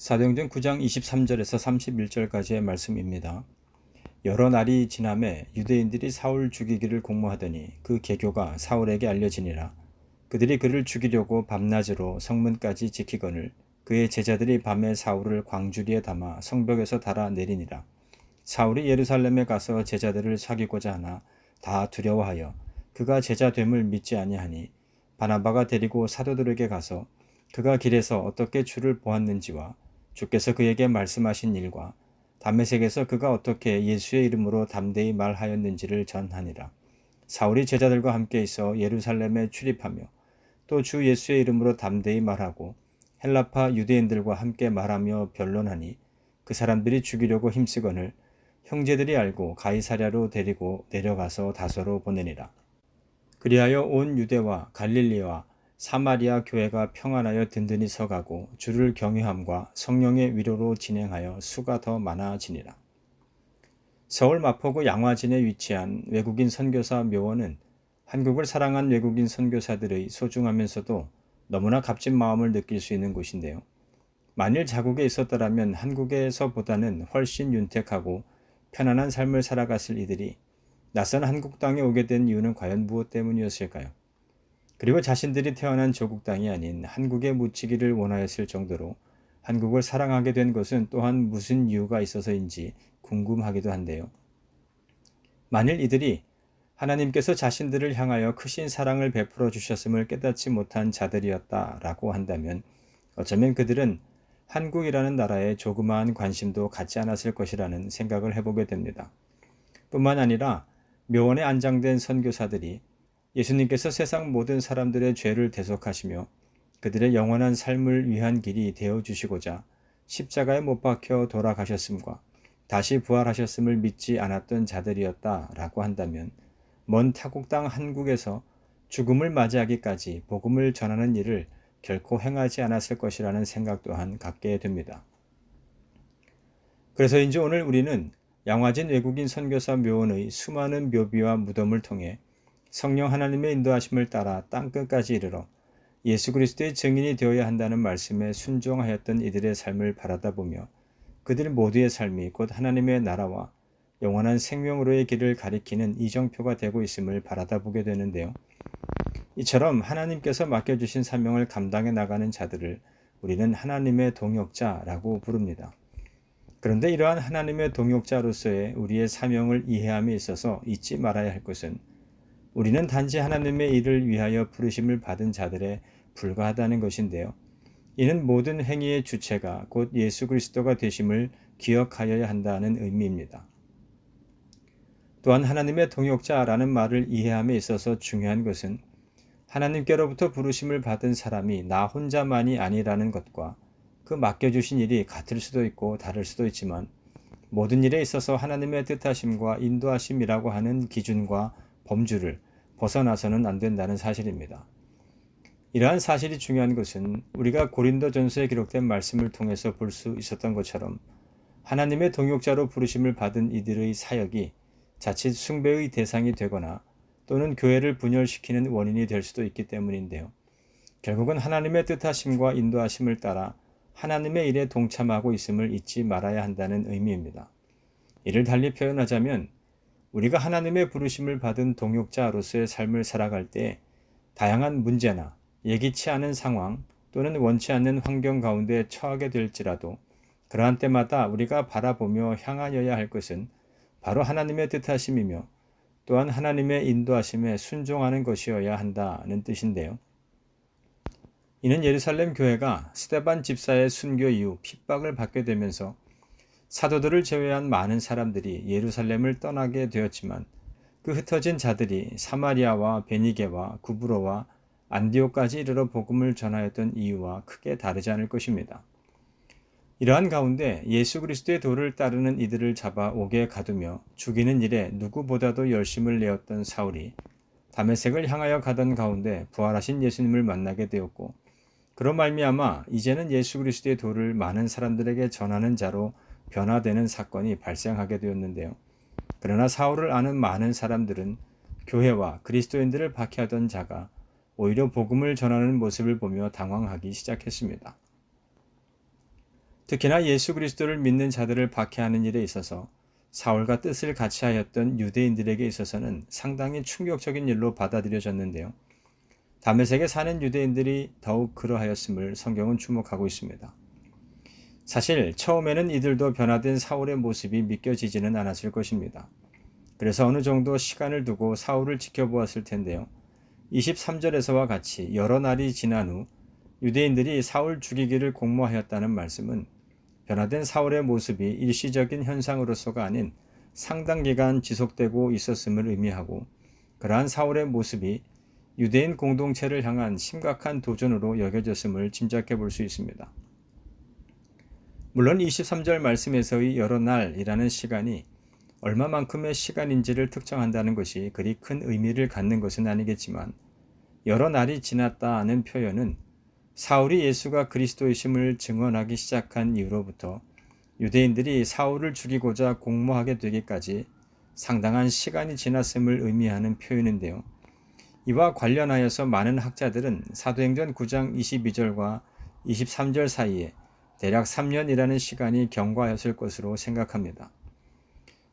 사도행전 9장 23절에서 31절까지의 말씀입니다. 여러 날이 지남에 유대인들이 사울 죽이기를 공모하더니 그 계교가 사울에게 알려지니라. 그들이 그를 죽이려고 밤낮으로 성문까지 지키거늘 그의 제자들이 밤에 사울을 광주리에 담아 성벽에서 달아 내리니라. 사울이 예루살렘에 가서 제자들을 사귀고자 하나 다 두려워하여 그가 제자됨을 믿지 아니하니 바나바가 데리고 사도들에게 가서 그가 길에서 어떻게 주를 보았는지와 주께서 그에게 말씀하신 일과 다메섹에서 그가 어떻게 예수의 이름으로 담대히 말하였는지를 전하니라. 사울이 제자들과 함께 있어 예루살렘에 출입하며 또 주 예수의 이름으로 담대히 말하고 헬라파 유대인들과 함께 말하며 변론하니 그 사람들이 죽이려고 힘쓰거늘 형제들이 알고 가이사랴로 데리고 내려가서 다소로 보내니라. 그리하여 온 유대와 갈릴리와 사마리아 교회가 평안하여 든든히 서가고 주를 경외함과 성령의 위로로 진행하여 수가 더 많아지니라. 서울 마포구 양화진에 위치한 외국인 선교사 묘원은 한국을 사랑한 외국인 선교사들의 소중하면서도 너무나 값진 마음을 느낄 수 있는 곳인데요. 만일 자국에 있었더라면 한국에서보다는 훨씬 윤택하고 편안한 삶을 살아갔을 이들이 낯선 한국 땅에 오게 된 이유는 과연 무엇 때문이었을까요? 그리고 자신들이 태어난 조국 땅이 아닌 한국에 묻히기를 원하였을 정도로 한국을 사랑하게 된 것은 또한 무슨 이유가 있어서인지 궁금하기도 한데요. 만일 이들이 하나님께서 자신들을 향하여 크신 사랑을 베풀어 주셨음을 깨닫지 못한 자들이었다라고 한다면 어쩌면 그들은 한국이라는 나라에 조그마한 관심도 갖지 않았을 것이라는 생각을 해보게 됩니다. 뿐만 아니라 묘원에 안장된 선교사들이 예수님께서 세상 모든 사람들의 죄를 대속하시며 그들의 영원한 삶을 위한 길이 되어주시고자 십자가에 못 박혀 돌아가셨음과 다시 부활하셨음을 믿지 않았던 자들이었다라고 한다면 먼 타국 땅 한국에서 죽음을 맞이하기까지 복음을 전하는 일을 결코 행하지 않았을 것이라는 생각 또한 갖게 됩니다. 그래서인지 오늘 우리는 양화진 외국인 선교사 묘원의 수많은 묘비와 무덤을 통해 성령 하나님의 인도하심을 따라 땅끝까지 이르러 예수 그리스도의 증인이 되어야 한다는 말씀에 순종하였던 이들의 삶을 바라다보며 그들 모두의 삶이 곧 하나님의 나라와 영원한 생명으로의 길을 가리키는 이정표가 되고 있음을 바라다보게 되는데요. 이처럼 하나님께서 맡겨주신 사명을 감당해 나가는 자들을 우리는 하나님의 동역자라고 부릅니다. 그런데 이러한 하나님의 동역자로서의 우리의 사명을 이해함에 있어서 잊지 말아야 할 것은 우리는 단지 하나님의 일을 위하여 부르심을 받은 자들에 불과하다는 것인데요. 이는 모든 행위의 주체가 곧 예수 그리스도가 되심을 기억하여야 한다는 의미입니다. 또한 하나님의 동역자라는 말을 이해함에 있어서 중요한 것은 하나님께로부터 부르심을 받은 사람이 나 혼자만이 아니라는 것과 그 맡겨주신 일이 같을 수도 있고 다를 수도 있지만 모든 일에 있어서 하나님의 뜻하심과 인도하심이라고 하는 기준과 범주를 벗어나서는 안 된다는 사실입니다. 이러한 사실이 중요한 것은 우리가 고린도전서에 기록된 말씀을 통해서 볼 수 있었던 것처럼 하나님의 동역자로 부르심을 받은 이들의 사역이 자칫 숭배의 대상이 되거나 또는 교회를 분열시키는 원인이 될 수도 있기 때문인데요. 결국은 하나님의 뜻하심과 인도하심을 따라 하나님의 일에 동참하고 있음을 잊지 말아야 한다는 의미입니다. 이를 달리 표현하자면 우리가 하나님의 부르심을 받은 동역자로서의 삶을 살아갈 때 다양한 문제나 예기치 않은 상황 또는 원치 않는 환경 가운데 처하게 될지라도 그러한 때마다 우리가 바라보며 향하여야 할 것은 바로 하나님의 뜻하심이며 또한 하나님의 인도하심에 순종하는 것이어야 한다는 뜻인데요. 이는 예루살렘 교회가 스데반 집사의 순교 이후 핍박을 받게 되면서 사도들을 제외한 많은 사람들이 예루살렘을 떠나게 되었지만 그 흩어진 자들이 사마리아와 베니게와 구브로와 안디옥까지 이르러 복음을 전하였던 이유와 크게 다르지 않을 것입니다. 이러한 가운데 예수 그리스도의 도를 따르는 이들을 잡아 옥에 가두며 죽이는 일에 누구보다도 열심을 내었던 사울이 다메섹을 향하여 가던 가운데 부활하신 예수님을 만나게 되었고 그로 말미암아 이제는 예수 그리스도의 도를 많은 사람들에게 전하는 자로 변화되는 사건이 발생하게 되었는데요. 그러나 사울을 아는 많은 사람들은 교회와 그리스도인들을 박해하던 자가 오히려 복음을 전하는 모습을 보며 당황하기 시작했습니다. 특히나 예수 그리스도를 믿는 자들을 박해하는 일에 있어서 사울과 뜻을 같이 하였던 유대인들에게 있어서는 상당히 충격적인 일로 받아들여졌는데요. 다메섹에 사는 유대인들이 더욱 그러하였음을 성경은 주목하고 있습니다. 사실 처음에는 이들도 변화된 사울의 모습이 믿겨지지는 않았을 것입니다. 그래서 어느 정도 시간을 두고 사울을 지켜보았을 텐데요. 23절에서와 같이 여러 날이 지난 후 유대인들이 사울 죽이기를 공모하였다는 말씀은 변화된 사울의 모습이 일시적인 현상으로서가 아닌 상당 기간 지속되고 있었음을 의미하고, 그러한 사울의 모습이 유대인 공동체를 향한 심각한 도전으로 여겨졌음을 짐작해 볼 수 있습니다. 물론 23절 말씀에서의 여러 날이라는 시간이 얼마만큼의 시간인지를 특정한다는 것이 그리 큰 의미를 갖는 것은 아니겠지만, 여러 날이 지났다는 표현은 사울이 예수가 그리스도이심을 증언하기 시작한 이후로부터 유대인들이 사울을 죽이고자 공모하게 되기까지 상당한 시간이 지났음을 의미하는 표현인데요. 이와 관련하여서 많은 학자들은 사도행전 9장 22절과 23절 사이에 대략 3년이라는 시간이 경과하였을 것으로 생각합니다.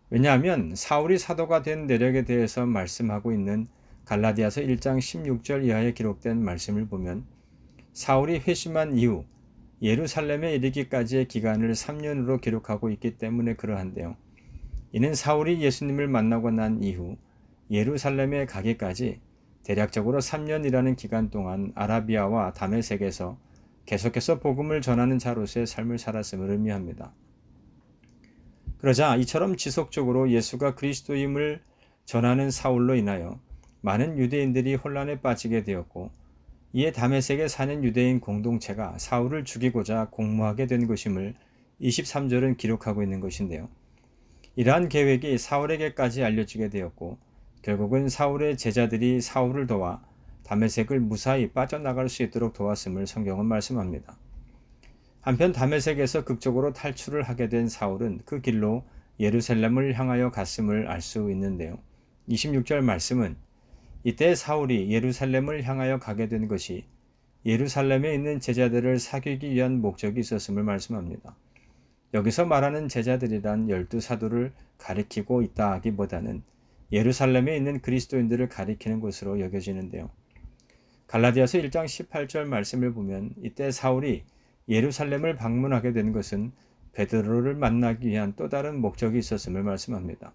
왜냐하면 사울이 사도가 된 내력에 대해서 말씀하고 있는 갈라디아서 1장 16절 이하에 기록된 말씀을 보면 사울이 회심한 이후 예루살렘에 이르기까지의 기간을 3년으로 기록하고 있기 때문에 그러한데요. 이는 사울이 예수님을 만나고 난 이후 예루살렘에 가기까지 대략적으로 3년이라는 기간 동안 아라비아와 다메섹에서 계속해서 복음을 전하는 자로서의 삶을 살았음을 의미합니다. 그러자 이처럼 지속적으로 예수가 그리스도임을 전하는 사울로 인하여 많은 유대인들이 혼란에 빠지게 되었고, 이에 다메섹에 사는 유대인 공동체가 사울을 죽이고자 공모하게 된 것임을 23절은 기록하고 있는 것인데요. 이러한 계획이 사울에게까지 알려지게 되었고, 결국은 사울의 제자들이 사울을 도와 다메섹을 무사히 빠져나갈 수 있도록 도왔음을 성경은 말씀합니다. 한편 다메섹에서 극적으로 탈출을 하게 된 사울은 그 길로 예루살렘을 향하여 갔음을 알 수 있는데요. 26절 말씀은 이때 사울이 예루살렘을 향하여 가게 된 것이 예루살렘에 있는 제자들을 사귀기 위한 목적이 있었음을 말씀합니다. 여기서 말하는 제자들이란 12사도를 가리키고 있다 하기보다는 예루살렘에 있는 그리스도인들을 가리키는 것으로 여겨지는데요. 갈라디아서 1장 18절 말씀을 보면 이때 사울이 예루살렘을 방문하게 된 것은 베드로를 만나기 위한 또 다른 목적이 있었음을 말씀합니다.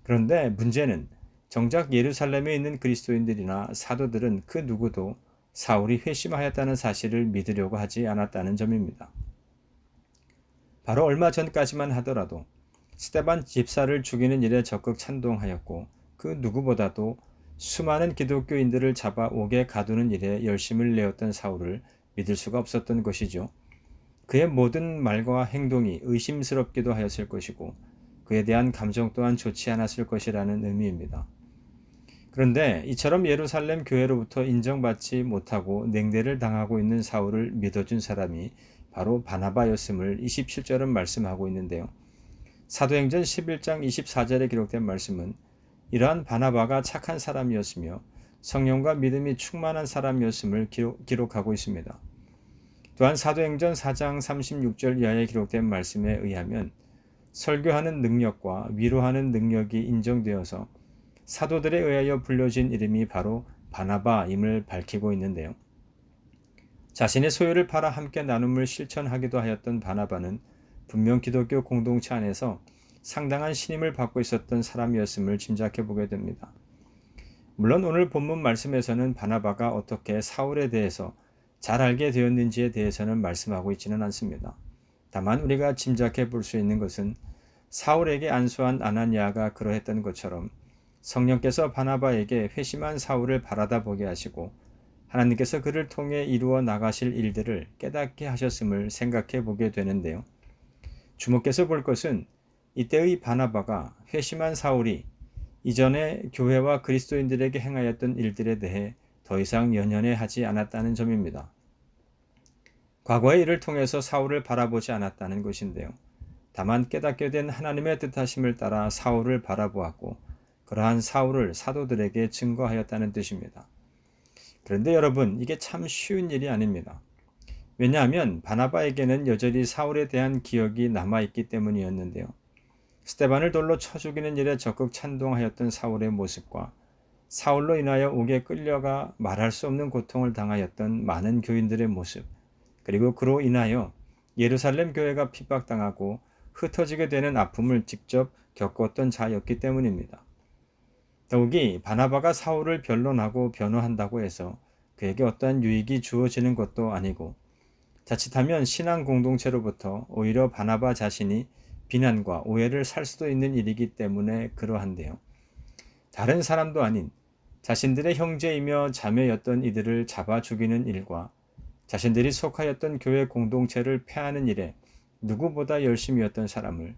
그런데 문제는 정작 예루살렘에 있는 그리스도인들이나 사도들은 그 누구도 사울이 회심하였다는 사실을 믿으려고 하지 않았다는 점입니다. 바로 얼마 전까지만 하더라도 스데반 집사를 죽이는 일에 적극 찬동하였고, 그 누구보다도 수많은 기독교인들을 잡아 옥에 가두는 일에 열심을 내었던 사울을 믿을 수가 없었던 것이죠. 그의 모든 말과 행동이 의심스럽기도 하였을 것이고, 그에 대한 감정 또한 좋지 않았을 것이라는 의미입니다. 그런데 이처럼 예루살렘 교회로부터 인정받지 못하고 냉대를 당하고 있는 사울을 믿어준 사람이 바로 바나바였음을 27절은 말씀하고 있는데요. 사도행전 11장 24절에 기록된 말씀은 이러한 바나바가 착한 사람이었으며 성령과 믿음이 충만한 사람이었음을 기록하고 있습니다. 또한 사도행전 4장 36절 이하에 기록된 말씀에 의하면 설교하는 능력과 위로하는 능력이 인정되어서 사도들에 의하여 불려진 이름이 바로 바나바임을 밝히고 있는데요. 자신의 소유를 팔아 함께 나눔을 실천하기도 하였던 바나바는 분명 기독교 공동체 안에서 상당한 신임을 받고 있었던 사람이었음을 짐작해 보게 됩니다. 물론 오늘 본문 말씀에서는 바나바가 어떻게 사울에 대해서 잘 알게 되었는지에 대해서는 말씀하고 있지는 않습니다. 다만 우리가 짐작해 볼 수 있는 것은 사울에게 안수한 아나니아가 그러했던 것처럼 성령께서 바나바에게 회심한 사울을 바라다 보게 하시고 하나님께서 그를 통해 이루어 나가실 일들을 깨닫게 하셨음을 생각해 보게 되는데요. 주목해서 볼 것은 이때의 바나바가 회심한 사울이 이전에 교회와 그리스도인들에게 행하였던 일들에 대해 더 이상 연연해 하지 않았다는 점입니다. 과거의 일을 통해서 사울을 바라보지 않았다는 것인데요. 다만 깨닫게 된 하나님의 뜻하심을 따라 사울을 바라보았고, 그러한 사울을 사도들에게 증거하였다는 뜻입니다. 그런데 여러분, 이게 참 쉬운 일이 아닙니다. 왜냐하면 바나바에게는 여전히 사울에 대한 기억이 남아있기 때문이었는데요. 스데반을 돌로 쳐 죽이는 일에 적극 찬동하였던 사울의 모습과 사울로 인하여 옥에 끌려가 말할 수 없는 고통을 당하였던 많은 교인들의 모습, 그리고 그로 인하여 예루살렘 교회가 핍박당하고 흩어지게 되는 아픔을 직접 겪었던 자였기 때문입니다. 더욱이 바나바가 사울을 변론하고 변호한다고 해서 그에게 어떠한 유익이 주어지는 것도 아니고 자칫하면 신앙 공동체로부터 오히려 바나바 자신이 비난과 오해를 살 수도 있는 일이기 때문에 그러한데요. 다른 사람도 아닌 자신들의 형제이며 자매였던 이들을 잡아 죽이는 일과 자신들이 속하였던 교회 공동체를 폐하는 일에 누구보다 열심이었던 사람을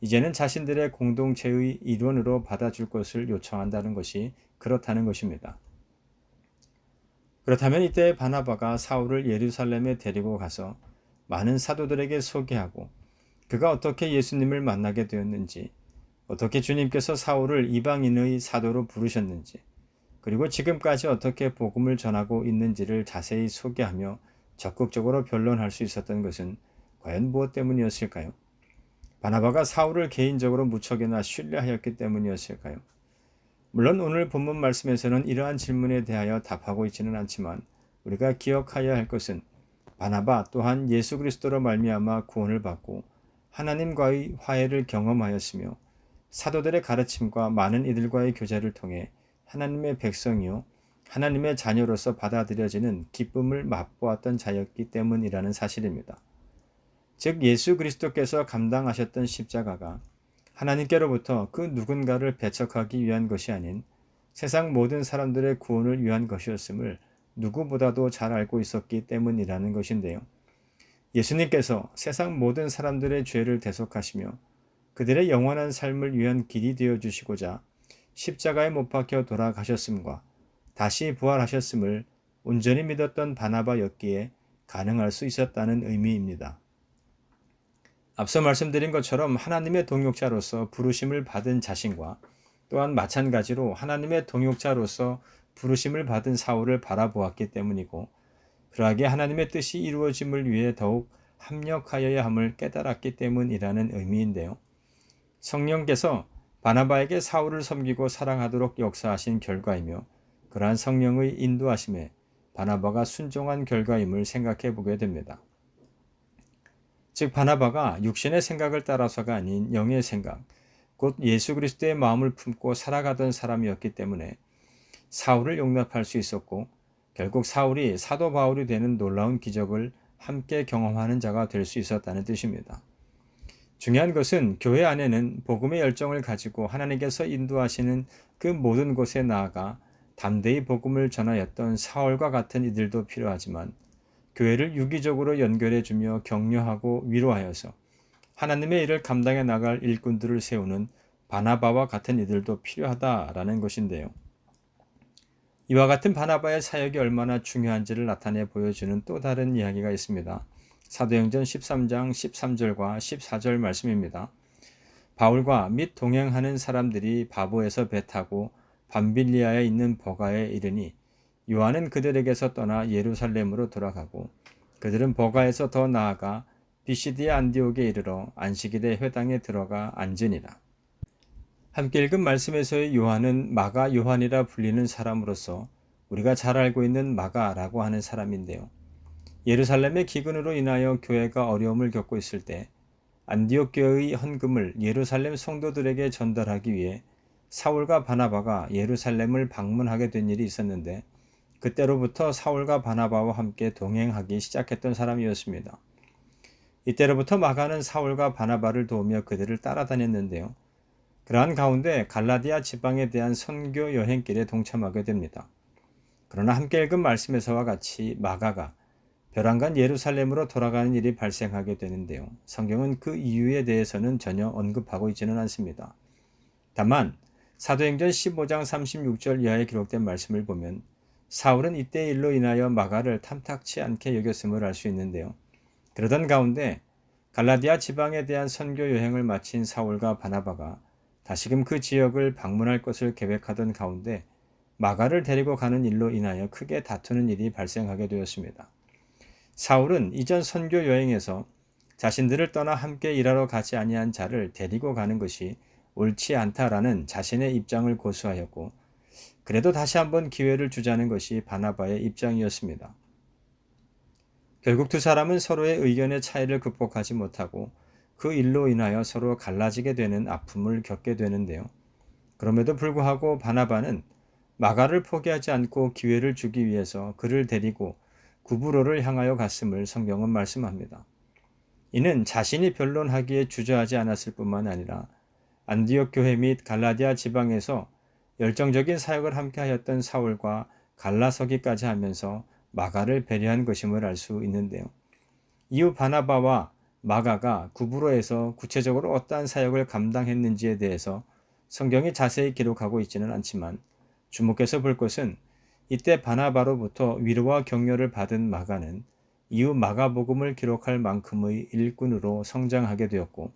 이제는 자신들의 공동체의 일원으로 받아줄 것을 요청한다는 것이 그렇다는 것입니다. 그렇다면 이때 바나바가 사울을 예루살렘에 데리고 가서 많은 사도들에게 소개하고 그가 어떻게 예수님을 만나게 되었는지, 어떻게 주님께서 사울을 이방인의 사도로 부르셨는지, 그리고 지금까지 어떻게 복음을 전하고 있는지를 자세히 소개하며 적극적으로 변론할 수 있었던 것은 과연 무엇 때문이었을까요? 바나바가 사울을 개인적으로 무척이나 신뢰하였기 때문이었을까요? 물론 오늘 본문 말씀에서는 이러한 질문에 대하여 답하고 있지는 않지만 우리가 기억해야 할 것은 바나바 또한 예수 그리스도로 말미암아 구원을 받고 하나님과의 화해를 경험하였으며 사도들의 가르침과 많은 이들과의 교제를 통해 하나님의 백성이요 하나님의 자녀로서 받아들여지는 기쁨을 맛보았던 자였기 때문이라는 사실입니다. 즉 예수 그리스도께서 감당하셨던 십자가가 하나님께로부터 그 누군가를 배척하기 위한 것이 아닌 세상 모든 사람들의 구원을 위한 것이었음을 누구보다도 잘 알고 있었기 때문이라는 것인데요. 예수님께서 세상 모든 사람들의 죄를 대속하시며 그들의 영원한 삶을 위한 길이 되어 주시고자 십자가에 못 박혀 돌아가셨음과 다시 부활하셨음을 온전히 믿었던 바나바였기에 가능할 수 있었다는 의미입니다. 앞서 말씀드린 것처럼 하나님의 동역자로서 부르심을 받은 자신과 또한 마찬가지로 하나님의 동역자로서 부르심을 받은 사울을 바라보았기 때문이고 그러하게 하나님의 뜻이 이루어짐을 위해 더욱 합력하여야 함을 깨달았기 때문이라는 의미인데요. 성령께서 바나바에게 사울을 섬기고 사랑하도록 역사하신 결과이며 그러한 성령의 인도하심에 바나바가 순종한 결과임을 생각해 보게 됩니다. 즉 바나바가 육신의 생각을 따라서가 아닌 영의 생각, 곧 예수 그리스도의 마음을 품고 살아가던 사람이었기 때문에 사울을 용납할 수 있었고 결국 사울이 사도 바울이 되는 놀라운 기적을 함께 경험하는 자가 될 수 있었다는 뜻입니다. 중요한 것은 교회 안에는 복음의 열정을 가지고 하나님께서 인도하시는 그 모든 곳에 나아가 담대히 복음을 전하였던 사울과 같은 이들도 필요하지만 교회를 유기적으로 연결해주며 격려하고 위로하여서 하나님의 일을 감당해 나갈 일꾼들을 세우는 바나바와 같은 이들도 필요하다라는 것인데요. 이와 같은 바나바의 사역이 얼마나 중요한지를 나타내 보여주는 또 다른 이야기가 있습니다. 사도행전 13장 13절과 14절 말씀입니다. 바울과 및 동행하는 사람들이 바보에서 배 타고 밤빌리아에 있는 버가에 이르니 요한은 그들에게서 떠나 예루살렘으로 돌아가고 그들은 버가에서 더 나아가 비시디의 안디옥에 이르러 안식일에 회당에 들어가 앉으니라. 함께 읽은 말씀에서의 요한은 마가 요한이라 불리는 사람으로서 우리가 잘 알고 있는 마가라고 하는 사람인데요. 예루살렘의 기근으로 인하여 교회가 어려움을 겪고 있을 때 안디옥 교회의 헌금을 예루살렘 성도들에게 전달하기 위해 사울과 바나바가 예루살렘을 방문하게 된 일이 있었는데 그때로부터 사울과 바나바와 함께 동행하기 시작했던 사람이었습니다. 이때로부터 마가는 사울과 바나바를 도우며 그들을 따라다녔는데요. 그러한 가운데 갈라디아 지방에 대한 선교 여행길에 동참하게 됩니다. 그러나 함께 읽은 말씀에서와 같이 마가가 벼랑간 예루살렘으로 돌아가는 일이 발생하게 되는데요. 성경은 그 이유에 대해서는 전혀 언급하고 있지는 않습니다. 다만 사도행전 15장 36절 이하에 기록된 말씀을 보면 사울은 이때 일로 인하여 마가를 탐탁치 않게 여겼음을 알 수 있는데요. 그러던 가운데 갈라디아 지방에 대한 선교 여행을 마친 사울과 바나바가 다시금 그 지역을 방문할 것을 계획하던 가운데 마가를 데리고 가는 일로 인하여 크게 다투는 일이 발생하게 되었습니다. 사울은 이전 선교 여행에서 자신들을 떠나 함께 일하러 가지 아니한 자를 데리고 가는 것이 옳지 않다라는 자신의 입장을 고수하였고, 그래도 다시 한번 기회를 주자는 것이 바나바의 입장이었습니다. 결국 두 사람은 서로의 의견의 차이를 극복하지 못하고 그 일로 인하여 서로 갈라지게 되는 아픔을 겪게 되는데요. 그럼에도 불구하고 바나바는 마가를 포기하지 않고 기회를 주기 위해서 그를 데리고 구브로를 향하여 갔음을 성경은 말씀합니다. 이는 자신이 변론하기에 주저하지 않았을 뿐만 아니라 안디옥 교회 및 갈라디아 지방에서 열정적인 사역을 함께 하였던 사울과 갈라서기까지 하면서 마가를 배려한 것임을 알 수 있는데요. 이후 바나바와 마가가 구브로에서 구체적으로 어떠한 사역을 감당했는지에 대해서 성경이 자세히 기록하고 있지는 않지만, 주목해서 볼 것은 이때 바나바로부터 위로와 격려를 받은 마가는 이후 마가복음을 기록할 만큼의 일꾼으로 성장하게 되었고,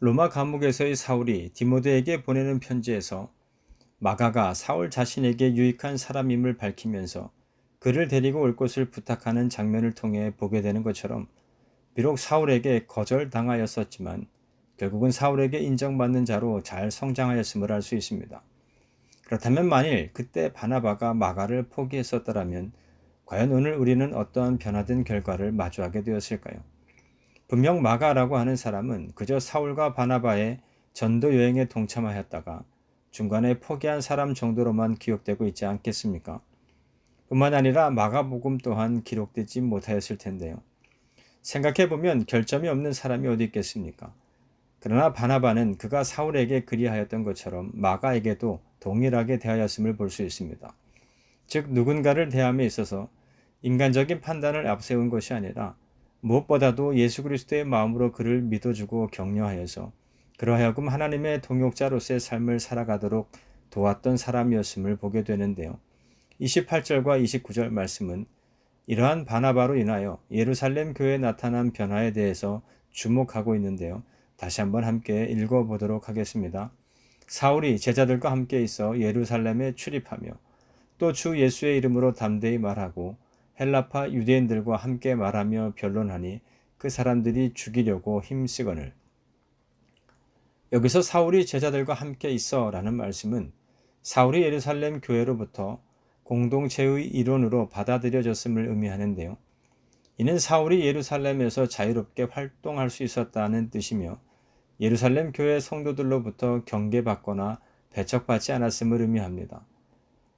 로마 감옥에서의 사울이 디모데에게 보내는 편지에서 마가가 사울 자신에게 유익한 사람임을 밝히면서 그를 데리고 올 것을 부탁하는 장면을 통해 보게 되는 것처럼, 비록 사울에게 거절당하였었지만 결국은 사울에게 인정받는 자로 잘 성장하였음을 알 수 있습니다. 그렇다면 만일 그때 바나바가 마가를 포기했었더라면 과연 오늘 우리는 어떠한 변화된 결과를 마주하게 되었을까요? 분명 마가라고 하는 사람은 그저 사울과 바나바의 전도 여행에 동참하였다가 중간에 포기한 사람 정도로만 기억되고 있지 않겠습니까? 뿐만 아니라 마가복음 또한 기록되지 못하였을 텐데요. 생각해보면 결점이 없는 사람이 어디 있겠습니까? 그러나 바나바는 그가 사울에게 그리하였던 것처럼 마가에게도 동일하게 대하였음을 볼 수 있습니다. 즉, 누군가를 대함에 있어서 인간적인 판단을 앞세운 것이 아니라 무엇보다도 예수 그리스도의 마음으로 그를 믿어주고 격려하여서 그러하여금 하나님의 동역자로서의 삶을 살아가도록 도왔던 사람이었음을 보게 되는데요. 28절과 29절 말씀은 이러한 바나바로 인하여 예루살렘 교회에 나타난 변화에 대해서 주목하고 있는데요. 다시 한번 함께 읽어보도록 하겠습니다. 사울이 제자들과 함께 있어 예루살렘에 출입하며 또 주 예수의 이름으로 담대히 말하고 헬라파 유대인들과 함께 말하며 변론하니 그 사람들이 죽이려고 힘쓰거늘. 여기서 사울이 제자들과 함께 있어 라는 말씀은 사울이 예루살렘 교회로부터 공동체의 일원으로 받아들여졌음을 의미하는데요. 이는 사울이 예루살렘에서 자유롭게 활동할 수 있었다는 뜻이며 예루살렘 교회 성도들로부터 경계받거나 배척받지 않았음을 의미합니다.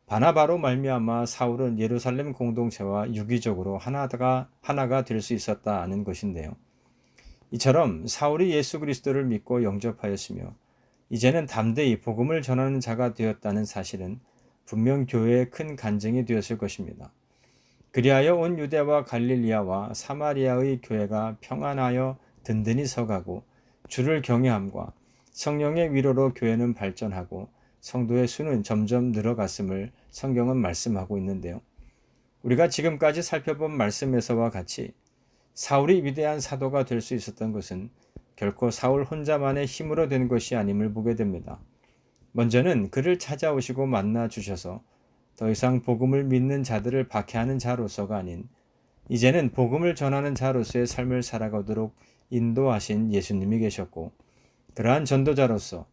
바나바로 말미암아 사울은 예루살렘 공동체와 유기적으로 하나가 될 수 있었다는 것인데요. 이처럼 사울이 예수 그리스도를 믿고 영접하였으며 이제는 담대히 복음을 전하는 자가 되었다는 사실은 분명 교회의 큰 간증이 되었을 것입니다. 그리하여 온 유대와 갈릴리아와 사마리아의 교회가 평안하여 든든히 서가고 주를 경외함과 성령의 위로로 교회는 발전하고 성도의 수는 점점 늘어갔음을 성경은 말씀하고 있는데요. 우리가 지금까지 살펴본 말씀에서와 같이 사울이 위대한 사도가 될 수 있었던 것은 결코 사울 혼자만의 힘으로 된 것이 아님을 보게 됩니다. 먼저는 그를 찾아오시고 만나 주셔서 더 이상 복음을 믿는 자들을 박해하는 자로서가 아닌 이제는 복음을 전하는 자로서의 삶을 살아가도록 인도하신 예수님이 계셨고, 그러한 전도자로서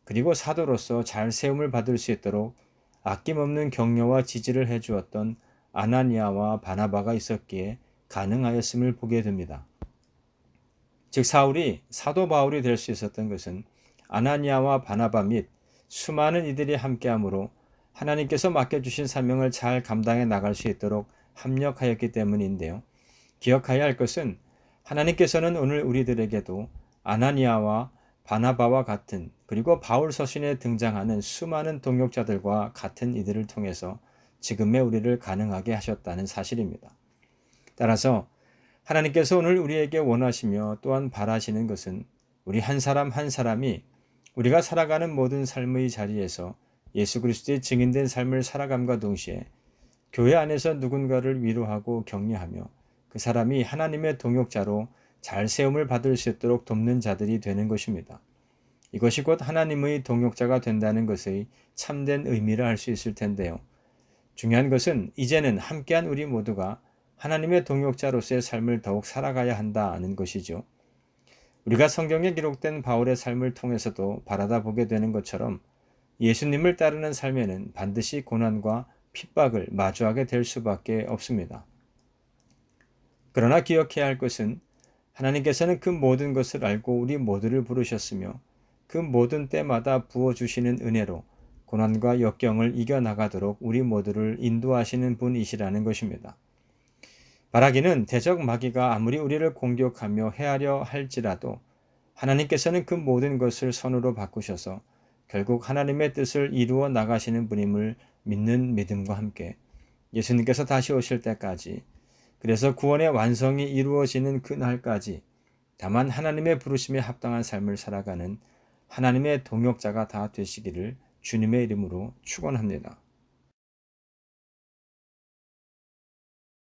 그리고 사도로서 잘 세움을 받을 수 있도록 아낌없는 격려와 지지를 해주었던 아나니아와 바나바가 있었기에 가능하였음을 보게 됩니다. 즉 사울이 사도 바울이 될 수 있었던 것은 아나니아와 바나바 및 수많은 이들이 함께함으로 하나님께서 맡겨주신 사명을 잘 감당해 나갈 수 있도록 합력하였기 때문인데요. 기억해야 할 것은 하나님께서는 오늘 우리들에게도 아나니아와 바나바와 같은 그리고 바울 서신에 등장하는 수많은 동역자들과 같은 이들을 통해서 지금의 우리를 가능하게 하셨다는 사실입니다. 따라서 하나님께서 오늘 우리에게 원하시며 또한 바라시는 것은 우리 한 사람 한 사람이 우리가 살아가는 모든 삶의 자리에서 예수 그리스도의 증인된 삶을 살아감과 동시에 교회 안에서 누군가를 위로하고 격려하며 그 사람이 하나님의 동역자로 잘 세움을 받을 수 있도록 돕는 자들이 되는 것입니다. 이것이 곧 하나님의 동역자가 된다는 것의 참된 의미를 알 수 있을 텐데요. 중요한 것은 이제는 함께한 우리 모두가 하나님의 동역자로서의 삶을 더욱 살아가야 한다는 것이죠. 우리가 성경에 기록된 바울의 삶을 통해서도 바라다 보게 되는 것처럼 예수님을 따르는 삶에는 반드시 고난과 핍박을 마주하게 될 수밖에 없습니다. 그러나 기억해야 할 것은 하나님께서는 그 모든 것을 알고 우리 모두를 부르셨으며 그 모든 때마다 부어주시는 은혜로 고난과 역경을 이겨나가도록 우리 모두를 인도하시는 분이시라는 것입니다. 바라기는 대적 마귀가 아무리 우리를 공격하며 해하려 할지라도 하나님께서는 그 모든 것을 선으로 바꾸셔서 결국 하나님의 뜻을 이루어 나가시는 분임을 믿는 믿음과 함께 예수님께서 다시 오실 때까지, 그래서 구원의 완성이 이루어지는 그 날까지 다만 하나님의 부르심에 합당한 삶을 살아가는 하나님의 동역자가 다 되시기를 주님의 이름으로 축원합니다.